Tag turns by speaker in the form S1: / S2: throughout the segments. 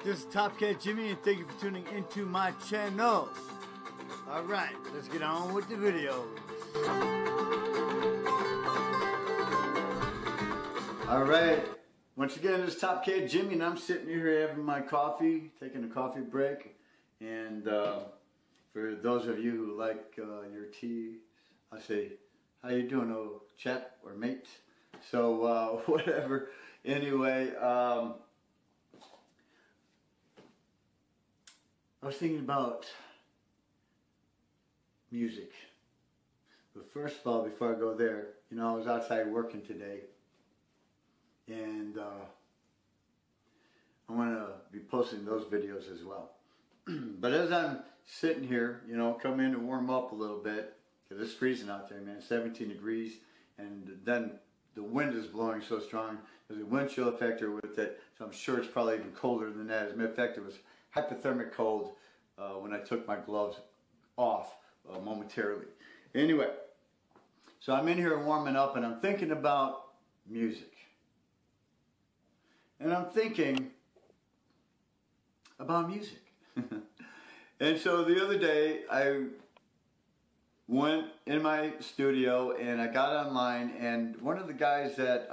S1: This is Top Cat Jimmy, and thank you for tuning into my channel. Alright, let's get on with the videos. Alright, once again, this is Top Cat Jimmy, and I'm sitting here having my coffee, taking a coffee break. And for those of you who like your tea, I say, how you doing, old chap or mate? So, whatever. Anyway, I was thinking about music. But first of all, before I go there, you know, I was outside working today. And I want to be posting those videos as well. But as I'm sitting here, you know, come in to warm up a little bit, because it's freezing out there, man, 17 degrees. And then the wind is blowing so strong. There's a wind chill factor with it, so I'm sure it's probably even colder than that. As a matter of fact, it was hypothermic cold when I took my gloves off momentarily. Anyway, so I'm in here warming up and I'm thinking about music. And I'm thinking about music. And so the other day I went in my studio and I got online, and one of the guys that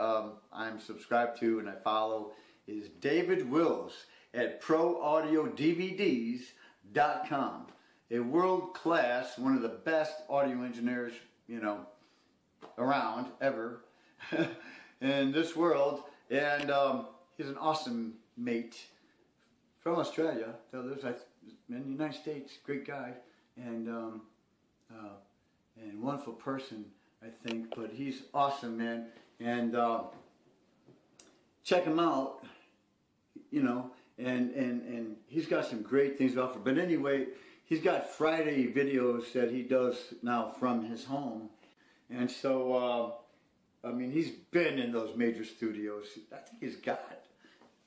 S1: I'm subscribed to and I follow is David Wills at ProAudioDVDs.com. A world-class, one of the best audio engineers, you know, around ever in this world. And he's an awesome mate from Australia that lives in the United States. Great guy and wonderful person, I think. But he's awesome, man. And check him out, you know. And he's got some great things to offer. But anyway, he's got Friday videos that he does now from his home. And so, I mean, he's been in those major studios. I think he's got,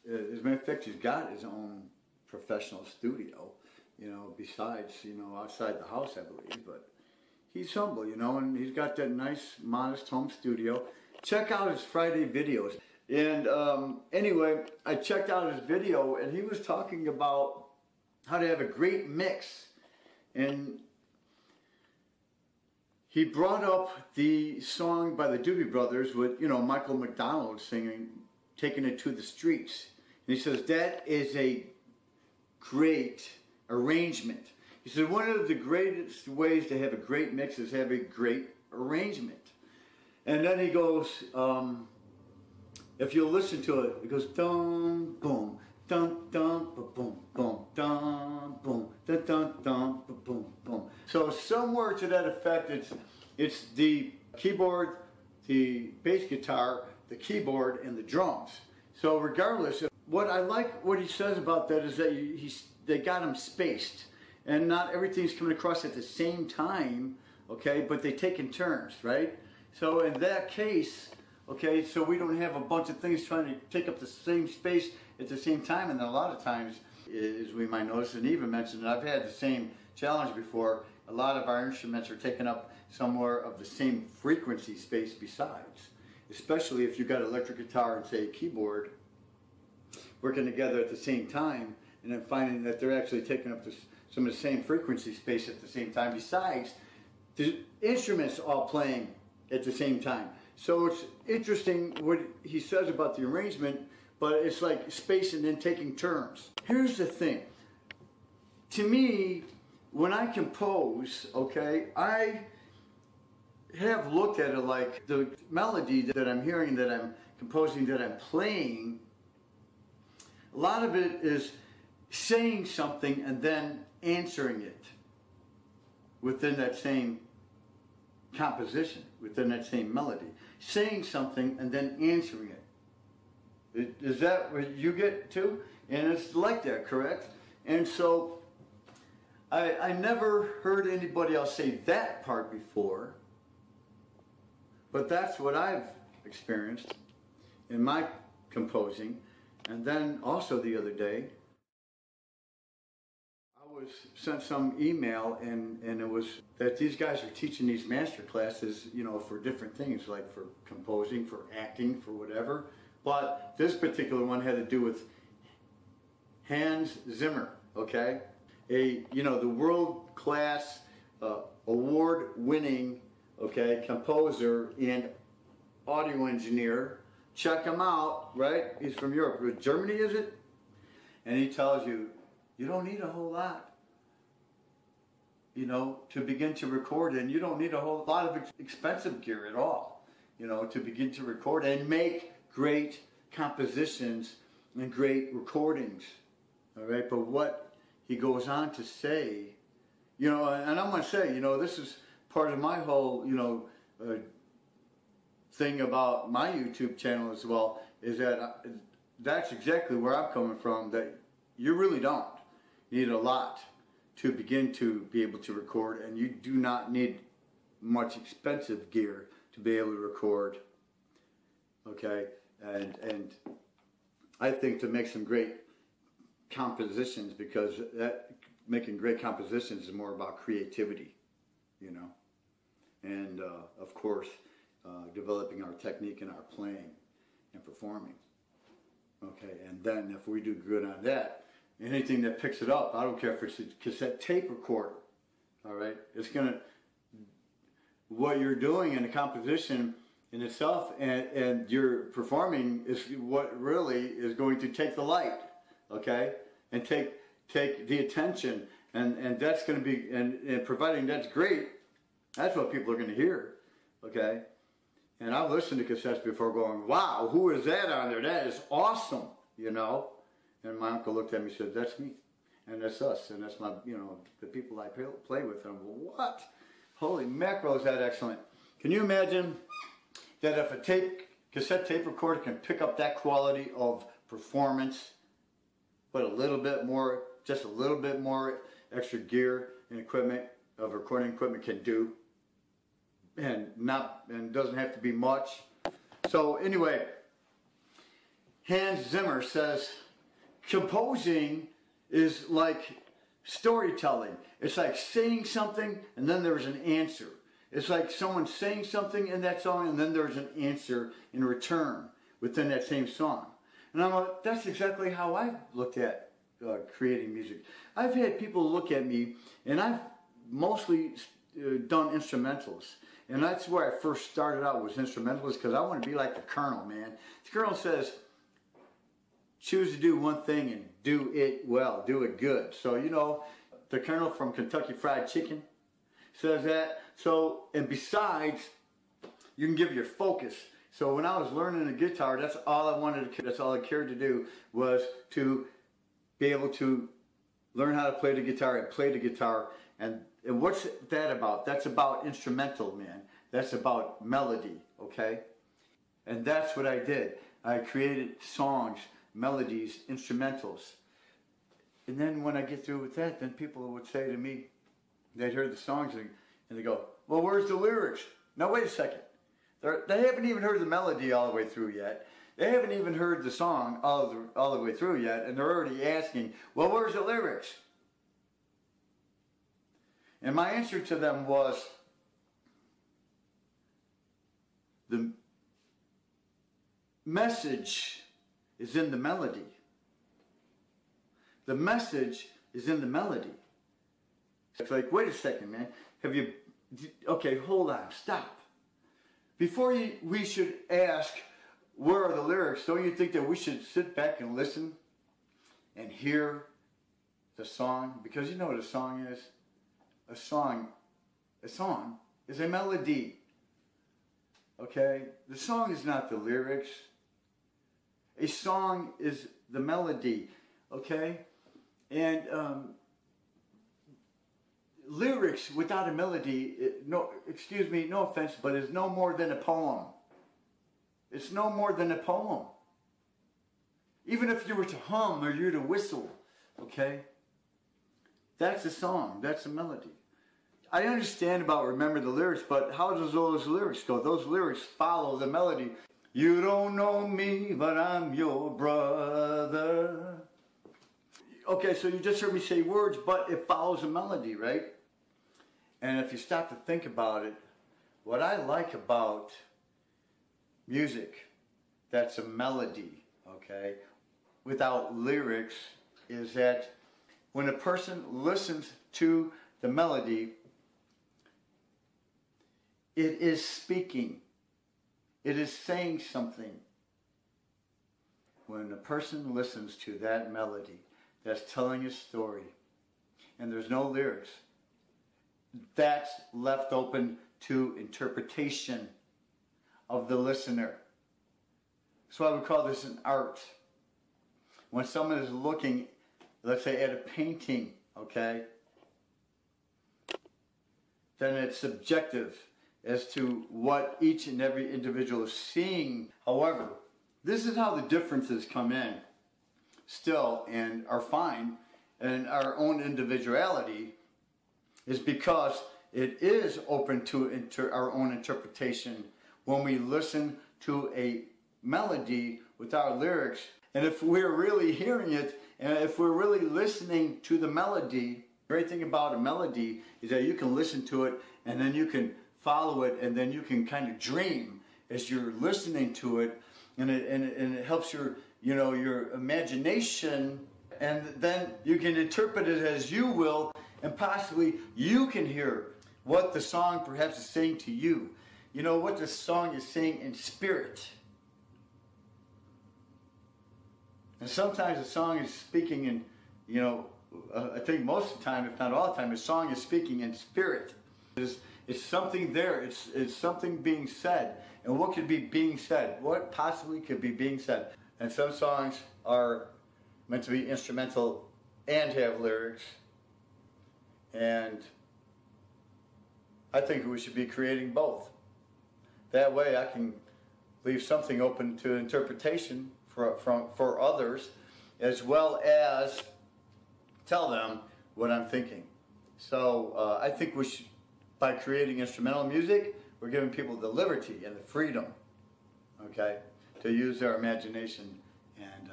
S1: as a matter of fact, he's got his own professional studio, you know, besides, you know, outside the house, I believe. But he's humble, you know, and he's got that nice, modest home studio. Check out his Friday videos. And anyway, I checked out his video, and he was talking about how to have a great mix. And he brought up the song by the Doobie Brothers with, you know, Michael McDonald singing, Taking It to the Streets. And he says, that is a great arrangement. He said, one of the greatest ways to have a great mix is have a great arrangement. And then he goes, if you listen to it, it goes dum boom, dum dum ba boom boom, dum boom, dum dum dum ba boom boom. So somewhere to that effect, it's the keyboard, the bass guitar, the keyboard, and the drums. So regardless, what I like what he says about that is that they got them spaced, and not everything's coming across at the same time, okay? But they take in turns, right? So in that case, okay, so we don't have a bunch of things trying to take up the same space at the same time. And then a lot of times, as we might notice, and even mentioned, I've had the same challenge before, a lot of our instruments are taking up somewhere of the same frequency space besides. Especially if you've got electric guitar and, say, a keyboard working together at the same time, and then finding that they're actually taking up some of the same frequency space at the same time, besides the instruments all playing at the same time. So it's interesting what he says about the arrangement, but it's like space and then taking turns. Here's the thing. To me, when I compose, okay, I have looked at it like the melody that I'm hearing, that I'm composing, that I'm playing, a lot of it is saying something and then answering it within that same composition, within that same melody. Saying something and then answering it. Is that what you get too? And it's like that, correct? And so I never heard anybody else say that part before, but that's what I've experienced in my composing. And then also the other day, I was sent some email, and it was that these guys are teaching these master classes, you know, for different things, like for composing, for acting, for whatever. But this particular one had to do with Hans Zimmer, okay? The world-class, award-winning, okay, composer and audio engineer. Check him out, right? He's from Europe. Germany, is it? And he tells you, you don't need a whole lot, to begin to record, and you don't need a whole lot of expensive gear at all, to begin to record and make great compositions and great recordings, all right? But what he goes on to say, and I'm going to say, this is part of my whole, thing about my YouTube channel as well, is that that's exactly where I'm coming from, that you really don't need a lot to begin to be able to record, and you do not need much expensive gear to be able to record, okay? And I think to make some great compositions, because making great compositions is more about creativity, and of course developing our technique and our playing and performing, okay? And then if we do good on that, anything that picks it up, I don't care if it's a cassette tape recorder, all right? It's gonna, what you're doing in the composition in itself and your performing is what really is going to take the light, okay? And take the attention, and that's going to be, and providing that's great, that's what people are going to hear, okay? And I've listened to cassettes before going, wow, who is that on there? That is awesome, And my uncle looked at me and said, that's me, and that's us, and that's my, the people I play with. And I'm like, what? Holy mackerel, is that excellent. Can you imagine that if a cassette tape recorder can pick up that quality of performance, but just a little bit more extra gear and equipment of recording equipment can do, and doesn't have to be much. So anyway, Hans Zimmer says, composing is like storytelling. It's like saying something and then there's an answer. It's like someone saying something in that song and then there's an answer in return within that same song. And I'm like, that's exactly how I've looked at creating music. I've had people look at me, and I've mostly done instrumentals. And that's where I first started out, was instrumentals, because I want to be like the Colonel, man. The Colonel says, choose to do one thing and do it well, do it good. So, the Colonel from Kentucky Fried Chicken says that. So, and besides, you can give your focus. So when I was learning the guitar, that's all I cared to do, was to be able to learn how to play the guitar and play the guitar. And what's that about? That's about instrumental, man. That's about melody, okay? And that's what I did. I created songs, melodies, instrumentals. And then when I get through with that, then people would say to me, they'd hear the songs and they go, well, where's the lyrics? Now, wait a second. They haven't even heard the melody all the way through yet. They haven't even heard the song all the way through yet, and they're already asking, well, where's the lyrics? And my answer to them was, the message is in the melody. The message is in the melody. It's like, wait a second, man. Okay, hold on, stop. Before we should ask, where are the lyrics, don't you think that we should sit back and listen and hear the song? Because you know what a song is? A song is a melody. Okay? The song is not the lyrics. A song is the melody. Okay? And lyrics without a melody, no offense, but is no more than a poem. It's no more than a poem. Even if you were to hum or you were to whistle, okay? That's a song, that's a melody. I understand about remember the lyrics, but how does those lyrics go? Those lyrics follow the melody. You don't know me, but I'm your brother. Okay, so you just heard me say words, but it follows a melody, right? And if you stop to think about it, what I like about music that's a melody, okay, without lyrics, is that when a person listens to the melody, it is speaking. It is saying something. When a person listens to that melody that's telling a story and there's no lyrics, that's left open to interpretation of the listener. That's why we call this an art. When someone is looking, let's say, at a painting, okay, then it's subjective as to what each and every individual is seeing. However, this is how the differences come in still and are fine in our own individuality, is because it is open to our own interpretation when we listen to a melody without lyrics. And if we're really hearing it, and if we're really listening to the melody, the great thing about a melody is that you can listen to it and then you can follow it, and then you can kind of dream as you're listening to it, and it helps your imagination, and then you can interpret it as you will, and possibly you can hear what the song perhaps is saying to you. You know what the song is saying in spirit. And sometimes the song is speaking in, I think most of the time, if not all the time, the song is speaking in spirit. It's something there. It's something being said. And what could be being said? What possibly could be being said? And some songs are meant to be instrumental and have lyrics. And I think we should be creating both. That way I can leave something open to interpretation for others, as well as tell them what I'm thinking. So I think we should, by creating instrumental music, we're giving people the liberty and the freedom, okay, to use their imagination and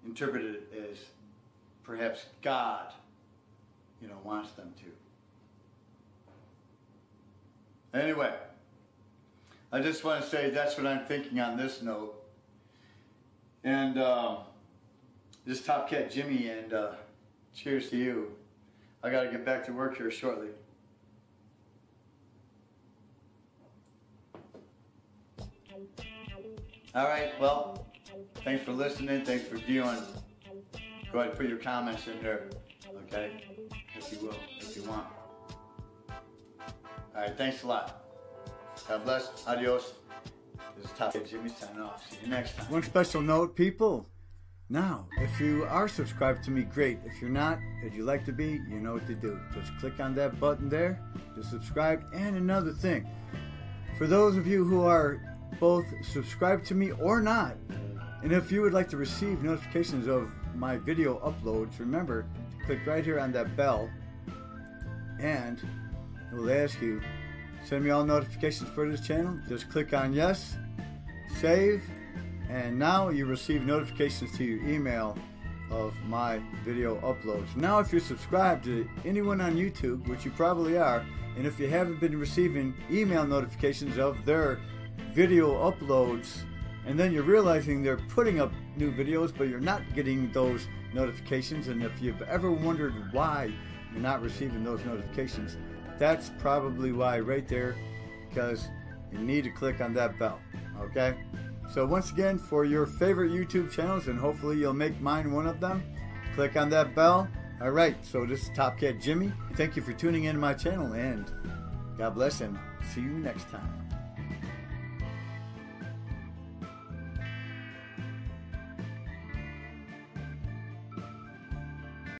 S1: interpret it as perhaps God, wants them to. Anyway, I just want to say that's what I'm thinking on this note. And this is Top Cat Jimmy, and cheers to you. I got to get back to work here shortly. All right, well, thanks for listening. Thanks for viewing. Go ahead and put your comments in there, okay? If you will, if you want. All right, thanks a lot. God bless. Adios. This is Top Cat Jimmy signing off. See you next time. One special note, people. Now, if you are subscribed to me, great. If you're not, if you'd like to be, you know what to do. Just click on that button there to subscribe. And another thing, for those of you who are both subscribed to me or not, and if you would like to receive notifications of my video uploads, remember to click right here on that bell, and it will ask you, send me all notifications for this channel. Just click on yes, save, and now you receive notifications to your email of my video uploads. Now if you're subscribed to anyone on YouTube, which you probably are, and if you haven't been receiving email notifications of their video uploads, and then you're realizing they're putting up new videos but you're not getting those notifications, and if you've ever wondered why you're not receiving those notifications, that's probably why right there, because you need to click on that bell, okay? So once again, for your favorite YouTube channels, and hopefully you'll make mine one of them, click on that bell. All right, so this is Top Cat Jimmy. Thank you for tuning in to my channel, and God bless, and see you next time.